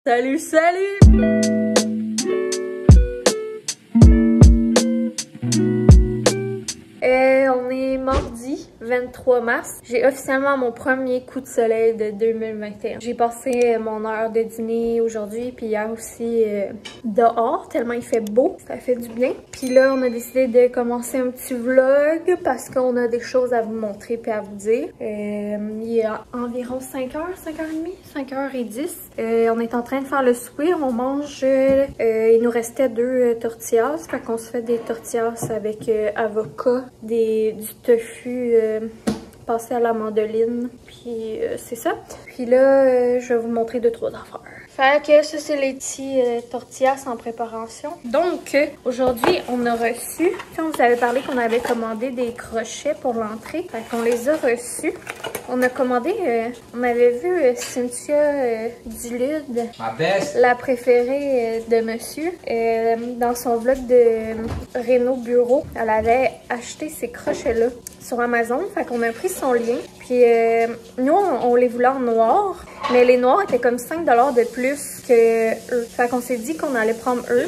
Salut, salut! On est mardi 23 mars. J'ai officiellement mon premier coup de soleil de 2021. J'ai passé mon heure de dîner aujourd'hui, puis hier aussi dehors, tellement il fait beau. Ça fait du bien. Puis là, on a décidé de commencer un petit vlog parce qu'on a des choses à vous montrer puis à vous dire. Il y a environ 5h, 5h30, 5h10. On est en train de faire le souper. On mange... il nous restait 2 tortillas. Fait qu'on se fait des tortillas avec avocat, du tofu passé à la mandoline. Puis c'est ça. Puis là, je vais vous montrer 2-3 affaires. Fait que ça, c'est les petits tortillas en préparation. Donc, aujourd'hui, on a reçu... Quand vous avez parlé qu'on avait commandé des crochets pour l'entrée, fait qu'on les a reçus. On a commandé... on avait vu Cynthia Dulude, la préférée de monsieur, dans son vlog de Réno Bureau. Elle avait acheté ces crochets-là sur Amazon. Fait qu'on a pris son lien. Puis nous, on les voulait en noir. Mais les noirs étaient comme 5 $ de plus que eux. Fait qu'on s'est dit qu'on allait prendre eux.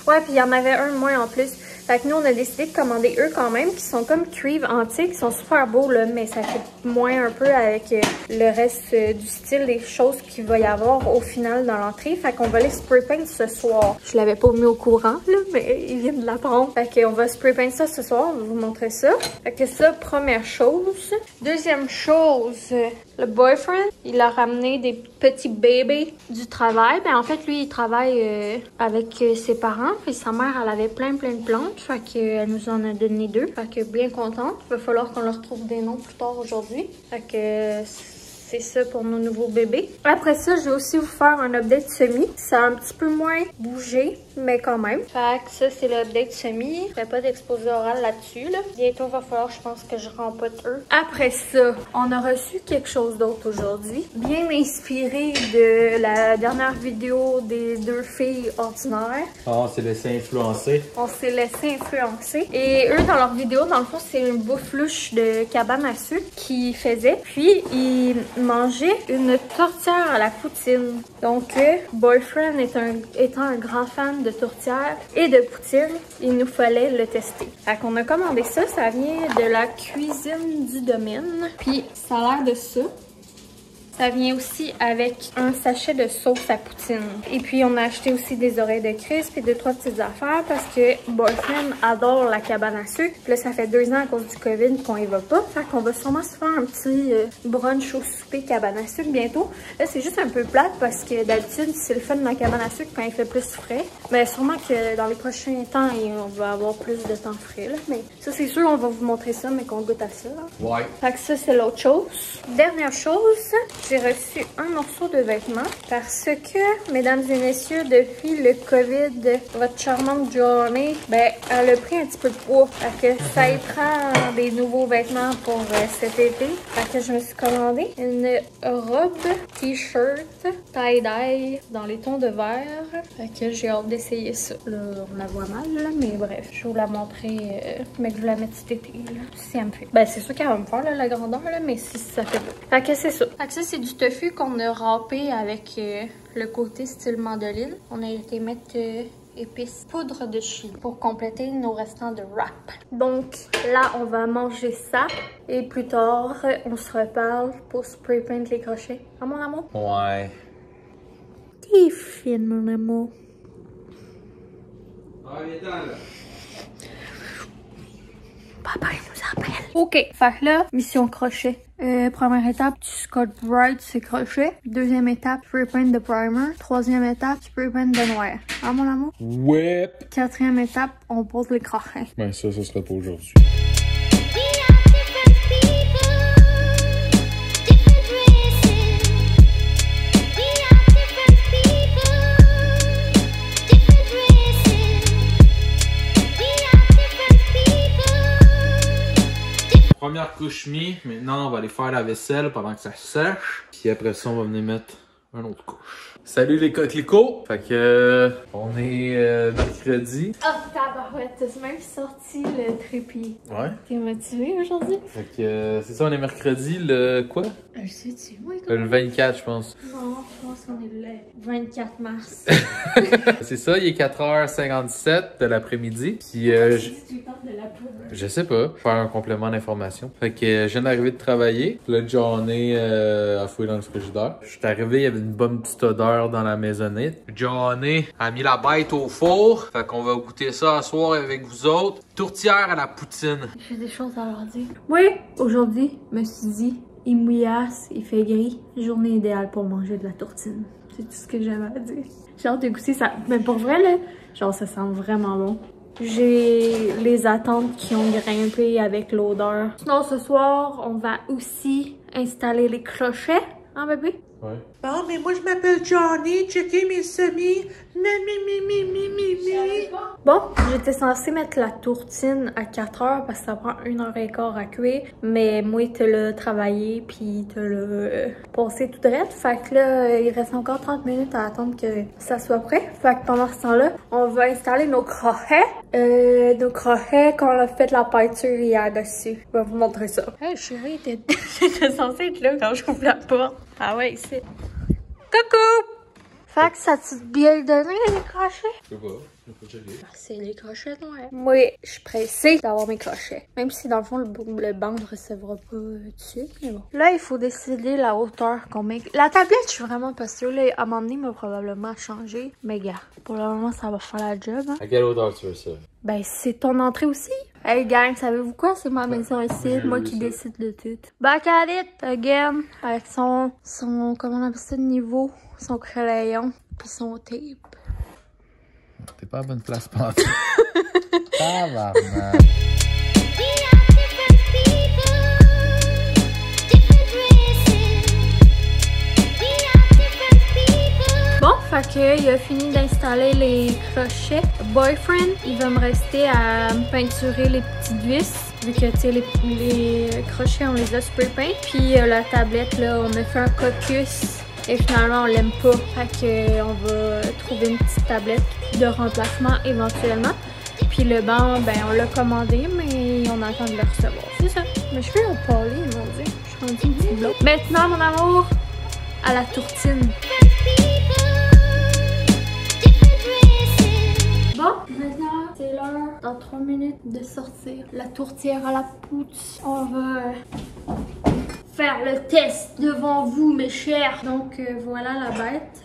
Ouais, puis il y en avait un moins en plus. Fait que nous, on a décidé de commander eux quand même, qui sont comme cuivre antique, qui sont super beaux, là, mais ça fait moins un peu avec le reste du style des choses qu'il va y avoir au final dans l'entrée. Fait qu'on va les spray paint ce soir. Je l'avais pas mis au courant, là, mais il vient de l'apprendre. Fait qu'on va spray paint ça ce soir, on va vous montrer ça. Fait que ça, première chose. Deuxième chose, le boyfriend, il a ramené des petits bébés du travail. Ben en fait, lui, il travaille avec ses parents. Puis sa mère, elle avait plein de plantes. Fait qu'elle nous en a donné 2. Fait que bien contente. Il va falloir qu'on leur trouve des noms plus tard aujourd'hui. Fait que c'est ça pour nos nouveaux bébés. Après ça, je vais aussi vous faire un update semi. Ça a un petit peu moins bougé, mais quand même. Fait que ça, c'est l'update semi. Je fais pas d'exposé oral là-dessus, là. Bientôt, il va falloir, je pense, que je rempote eux. Après ça, on a reçu quelque chose d'autre aujourd'hui. Bien inspiré de la dernière vidéo des 2 filles ordinaires. On s'est laissé influencer. On s'est laissé influencer. Et eux, dans leur vidéo, dans le fond, c'est une bouffe louche de cabane à sucre qu'ils faisaient. Puis, ils mangeaient une tourtière à la poutine. Donc, boyfriend étant un grand fan de tourtière et de poutine, il nous fallait le tester. Fait qu'on a commandé ça, ça vient de la cuisine du domaine. Puis ça a l'air de ça. Ça vient aussi avec un sachet de sauce à poutine. Et puis, on a acheté aussi des oreilles de crisp et 2-3 petites affaires parce que boyfriend adore la cabane à sucre. Puis là, ça fait 2 ans à cause du COVID qu'on y va pas. Fait qu'on va sûrement se faire un petit brunch au souper cabane à sucre bientôt. Là, c'est juste un peu plate parce que d'habitude, c'est le fun de la cabane à sucre quand il fait plus frais. Mais sûrement que dans les prochains temps, on va avoir plus de temps frais. Là. Mais ça, c'est sûr, on va vous montrer ça, mais qu'on goûte à ça. Là. Ouais. Fait que ça, c'est l'autre chose. Dernière chose, j'ai reçu un morceau de vêtement parce que, mesdames et messieurs, depuis le COVID, votre charmante journée, ben, elle a pris un petit peu de poids. Fait que ça y prend des nouveaux vêtements pour cet été. Fait que je me suis commandé une robe t-shirt tie-dye dans les tons de vert. Fait que j'ai hâte d'essayer ça. Là, on la voit mal, là, mais bref, je vais vous la montrer, mais que je la mette cet été, là, si elle me fait. Ben, c'est sûr qu'elle va me faire, là, la grandeur, là, mais si ça fait pas. Fait que c'est ça. Fait que ça, c'est du tofu qu'on a râpé avec le côté style mandoline. On a été mettre épices, poudre de chili pour compléter nos restants de wrap. Donc là, on va manger ça et plus tard, on se reparle pour spray paint les crochets. Ah, mon amour? Ouais. T'es fine, mon amour. Ah, viens là. Papa, il nous appelle. OK, fait que là, mission crochet. Première étape, tu Scotch Brite ces crochets. Deuxième étape, spray paint de primer. Troisième étape, spray paint de noir. Ah, mon amour? Ouais. Quatrième étape, on pose les crochets. Ben ça sera pas aujourd'hui. Première couche mis, maintenant on va aller faire la vaisselle pendant que ça sèche. Puis après ça, on va venir mettre Un autre couche. Salut les coquelicots! Fait que on est mercredi. Oh tabarouette, t'as même sorti le trépied. Ouais. T'es motivé aujourd'hui? Fait que c'est ça, on est mercredi le quoi? Je sais-tu, moi, Le 24, je pense. Non, je pense qu'on est le 24 mars. C'est ça, il est 4h57 de l'après-midi. Puis je sais pas, faire un complément d'information. Fait que je viens d'arriver de travailler. Là, Johnny a fouillé dans le frigidaire. Je suis arrivé, il y avait une bonne petite odeur dans la maisonnette. Johnny a mis la bête au four. Fait qu'on va goûter ça ce soir avec vous autres. Tourtière à la poutine. J'ai des choses à leur dire. Oui, aujourd'hui, je me suis dit, il mouillasse, il fait gris. Journée idéale pour manger de la tourtine. C'est tout ce que j'avais à dire. J'ai hâte de goûter ça. Mais pour vrai, là, genre, ça sent vraiment bon. J'ai les attentes qui ont grimpé avec l'odeur. Sinon, ce soir, on va aussi installer les clochets, hein, bébé? Ouais. Bon, mais moi, je m'appelle Johnny. Checkez mes semis. Bon, j'étais censée mettre la tourtine à 4 heures parce que ça prend 1h15 à cuire. Mais moi, t'as le travaillé puis t'as le passé tout droit. Fait que là, il reste encore 30 minutes à attendre que ça soit prêt. Fait que pendant ce temps-là, on va installer nos crochets. Nos crochets qu'on a fait la peinture hier dessus. Je vais vous montrer ça. Hey chérie, t'étais censée être là quand j'ouvre la porte. Ah ouais, ici. Coucou! Fait que ça t'a bien donné les crochets? Je sais pas. C'est les crochets noirs. Moi, je suis pressée d'avoir mes crochets. Même si dans le fond, le banc ne recevra pas dessus. Mais bon. Là, il faut décider la hauteur qu'on met. La tablette, je suis vraiment pas sûre. Là, à un moment donné, il m'a probablement changé. Mais gars, pour le moment, ça va faire la job. Hein? À quelle hauteur tu veux ça? Ben, c'est ton entrée aussi. Hey gang, savez-vous quoi? C'est ma maison ici, moi qui décide de tout. Back at it again. Avec son comment on appelle ça, niveau, son crayon, puis son tape. T'es pas à bonne place pour ça. Tabarnak. Bon, fait que il a fini d'installer les crochets. Boyfriend, il va me rester à peinturer les petites vis. Vu que, tu sais, les crochets, on les a spray paint. Puis la tablette, là, on a fait un caucus. Et finalement, on l'aime pas. Fait que on va trouver une petite tablette de remplacement éventuellement. Puis le banc, ben, on l'a commandé, mais on attend de le recevoir. C'est ça. Mes cheveux ont parlé, mon Dieu. Je suis rendue une petite bloc. Maintenant, mon amour, à la tourtine. Bon, maintenant, c'est l'heure, dans 3 minutes, de sortir la tourtière à la poutre. On va faire le test devant vous, mes chers. Donc, voilà la bête.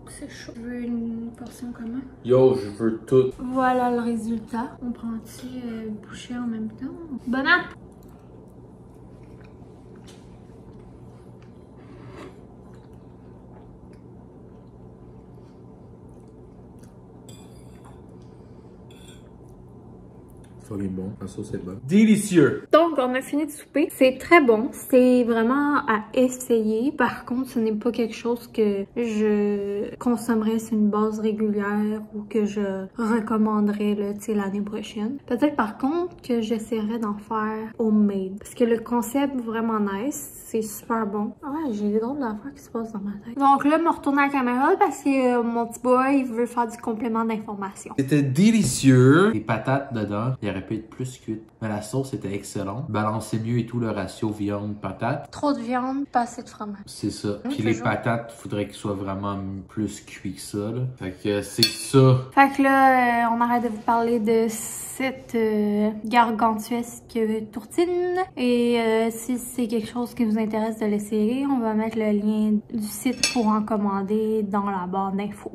C'est chaud. Je veux une portion comment? Yo, je veux tout. Voilà le résultat. On prend-tu bouchée en même temps? Bon app! Ça est bon, la sauce est bonne. Délicieux! Donc, on a fini de souper. C'est très bon. C'est vraiment à essayer. Par contre, ce n'est pas quelque chose que je consommerais sur une base régulière ou que je recommanderais l'année prochaine. Peut-être par contre que j'essaierais d'en faire homemade. Parce que le concept vraiment nice. C'est super bon. Ouais, j'ai des drôles d'affaires qui se passent dans ma tête. Donc là, je me retourne à la caméra parce que mon petit boy, il veut faire du complément d'information. C'était délicieux. Les patates dedans, il aurait pu être plus cuite. Mais la sauce était excellente. Balançait mieux et tout le ratio viande-patate. Trop de viande, pas assez de fromage. C'est ça. Puis toujours. les patates, faudrait qu'ils soient vraiment plus cuits que ça, là. Fait que c'est ça. Fait que là, on arrête de vous parler de cette gargantuesque tourtine. Et si c'est quelque chose qui vous intéresse de l'essayer, on va mettre le lien du site pour en commander dans la barre d'infos.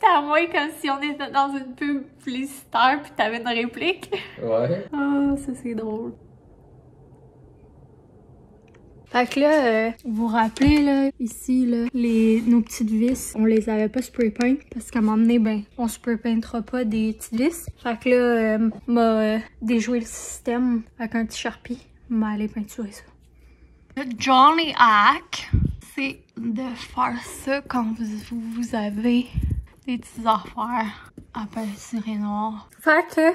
À moi comme si on était dans une pub publicitaire puis t'avais une réplique. Ouais. Oh, ça c'est drôle. Fait que là, vous vous rappelez là, ici là, nos petites vis, on les avait pas spray paint parce qu'à un moment donné, ben, on spray paintera pas des petites vis. Fait que là, m'a déjoué le système avec un petit Sharpie, m'a allé peinturer ça. Le Johnny Hack, c'est de faire ça quand vous avez des petites affaires à pâtisserie noire. Fait que,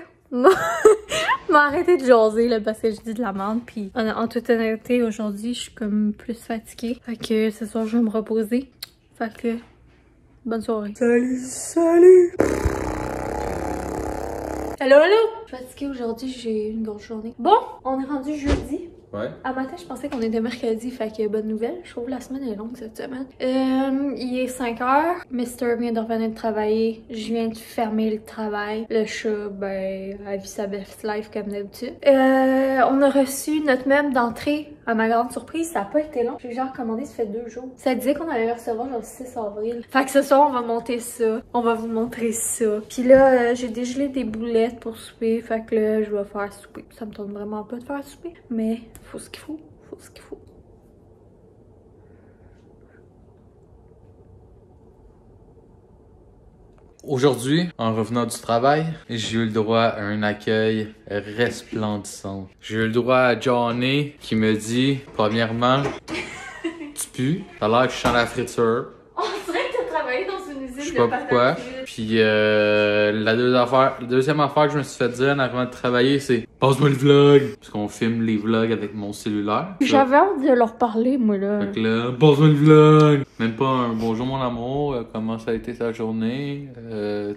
m'a arrêté de jaser là parce que je dis de la merde. Puis en toute honnêteté, aujourd'hui, je suis comme plus fatiguée. Fait que ce soir, je vais me reposer. Fait que, bonne soirée. Salut, salut! Allô, allô! Je suis fatiguée aujourd'hui, j'ai une grosse journée. Bon, on est rendu jeudi. Ouais. À matin, je pensais qu'on était mercredi, fait que bonne nouvelle. Je trouve la semaine est longue cette semaine. Il est 5h. Mr. vient de revenir de travailler. Je viens de fermer le travail. Le chat, ben, a vu sa best life comme d'habitude. On a reçu notre meuble d'entrée. À ma grande surprise, ça a pas été long. J'ai genre commandé, ça fait 2 jours. Ça disait qu'on allait le recevoir genre le 6 avril. Fait que ce soir, on va monter ça. On va vous montrer ça. Puis là, j'ai dégelé des boulettes pour souper. Fait que là, je vais faire souper. Ça me tente vraiment pas de faire souper. Mais faut ce qu'il faut. Faut ce qu'il faut. Aujourd'hui, en revenant du travail, j'ai eu le droit à un accueil resplendissant. J'ai eu le droit à Johnny qui me dit, premièrement, tu pues, t'as l'air que je sens la friture. On dirait que t'as travaillé dans une usine de Je sais pas pourquoi. Puis la deuxième affaire que je me suis fait dire en arrivant de travailler, c'est passe-moi le vlog. Parce qu'on filme les vlogs avec mon cellulaire. J'avais hâte de leur parler, moi, là. Fait que là, passe-moi le vlog. Même pas un bonjour mon amour, comment ça a été ta journée?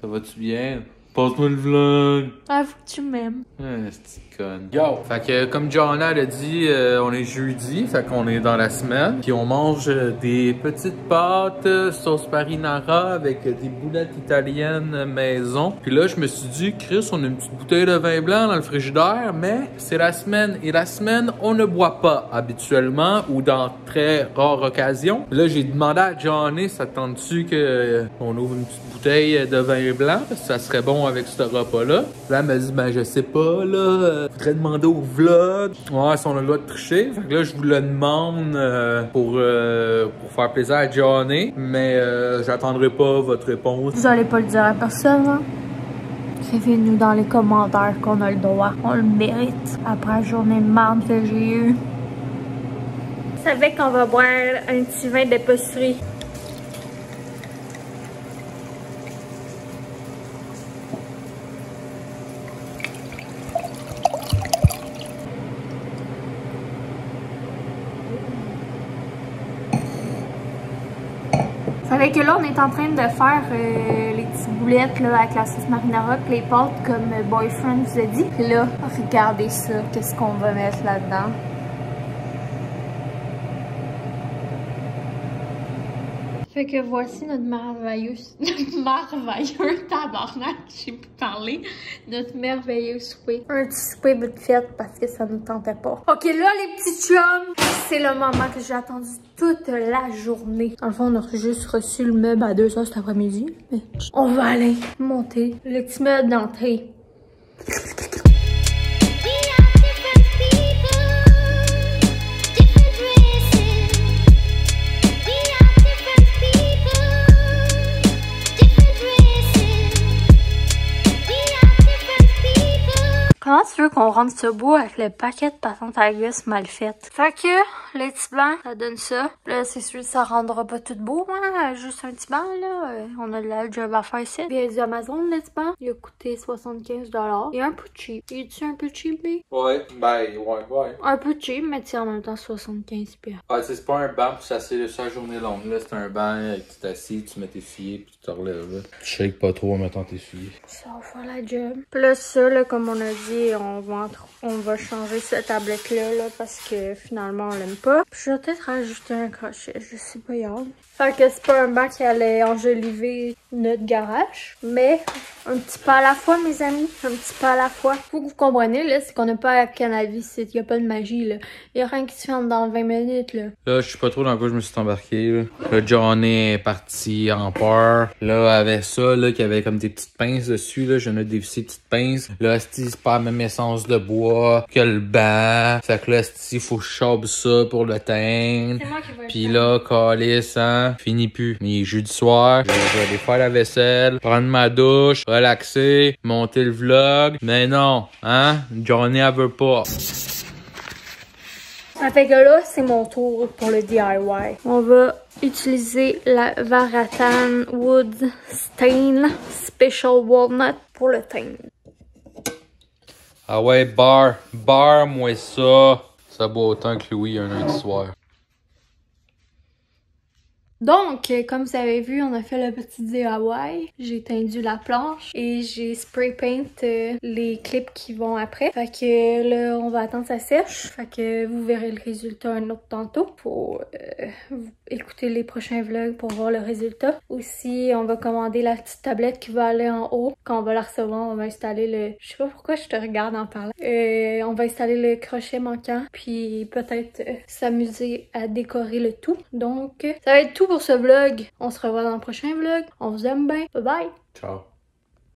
Ça va-tu bien? Passe-moi le vlog. Ah, faut que tu m'aimes. C'est conne. Yo! Fait que comme Johanna a dit, on est jeudi, fait qu'on est dans la semaine. Puis on mange des petites pâtes sauce marinara avec des boulettes italiennes maison. Puis là, je me suis dit, Chris, on a une petite bouteille de vin blanc dans le frigidaire, mais c'est la semaine. Et la semaine, on ne boit pas habituellement ou dans très rares occasions. Là, j'ai demandé à Johnny, ça te tente-tu qu'on ouvre une petite bouteille de vin blanc? Parce que ça serait bon avec ce repas-là. Là, elle m'a dit, ben, je sais pas, là, faudrait demander au vlog. Ouais, si on a le droit de tricher. Fait que là, je vous le demande pour faire plaisir à Johnny, mais j'attendrai pas votre réponse. Vous allez pas le dire à personne, hein? Écrivez-nous dans les commentaires qu'on a le droit. On le mérite. Après la journée de marde que j'ai eue. Vous savez qu'on va boire un petit vin d'épicerie. Vous savez que là, on est en train de faire les petites boulettes là, avec la sauce marinara et les pâtes comme Boyfriend vous a dit. Puis là, regardez ça, qu'est-ce qu'on va mettre là-dedans. Fait que voici notre merveilleux tabarnak, j'ai pu parler, notre merveilleux souper. Un petit souper vite fait parce que ça nous tentait pas. Ok, là les petits chums, c'est le moment que j'ai attendu toute la journée. Dans le fond, on a juste reçu le meuble à 2h cet après-midi. On va aller monter le petit meuble d'entrée. Comment tu veux qu'on rentre ce bout avec le paquet de patentes à glace mal faites? Fait que, les petits bancs, ça donne ça. Là, c'est sûr que ça rendra pas tout beau, hein? Juste un petit banc, là. On a de la job à faire ici. Il y a du Amazon, le petit banc. Il a coûté 75 $. Il est un peu cheap. Il est-tu un peu cheap, lui? Ouais, ben, ouais. Un peu cheap, mais tu en même temps 75 $. Ah, c'est pas un banc pour s'asseoir sur la journée longue, là. C'est un banc, tu t'assis, tu mets tes filles, puis tu te relèves, là. Tu shakes pas trop en mettant tes filles. Ça va faire la job. Plus ça, là, comme on a dit, on va changer cette tablette-là, là, parce que finalement, on l'aime pas. Puis je vais peut-être rajouter un crochet, je sais pas, yard. Fait que c'est pas un banc qui allait enjoliver notre garage, mais un petit pas à la fois, mes amis. Un petit pas à la fois. Faut que vous compreniez, là, c'est qu'on n'a pas à Canavis, il y a pas de magie, là. Il y a rien qui se fait dans 20 minutes, là. Là, je sais pas trop dans quoi je me suis embarqué, là. Là, Johnny est parti en peur. Là, avec ça, là, qu'il y avait comme des petites pinces dessus, là, j'en ai dévissé des petites pinces. Là, c'est pas la même essence de bois que le banc. Fait que là, il faut que je chope ça pour le teindre. Puis là, calice, hein, fini plus. Mais il est jeudi soir, je vais aller faire la vaisselle, prendre ma douche, relaxer, monter le vlog. Mais non, hein, Johnny, elle veut pas. Ça fait que là, c'est mon tour pour le DIY. On va utiliser la Varatan Wood Stain Special Walnut pour le teindre. Ah ouais, barre-moi ça. Ça boit autant que Louis un lundi soir. Donc, comme vous avez vu, on a fait le petit DIY. J'ai tendu la planche et j'ai spray paint les clips qui vont après. Fait que là, on va attendre ça sèche. Fait que vous verrez le résultat un autre tantôt. Faut écouter les prochains vlogs pour voir le résultat. Aussi, on va commander la petite tablette qui va aller en haut. Quand on va la recevoir, on va installer le... Je sais pas pourquoi je te regarde en parlant. On va installer le crochet manquant. Puis peut-être s'amuser à décorer le tout. Donc, ça va être tout pour ce vlog. On se revoit dans le prochain vlog. On vous aime bien. Bye bye! Ciao.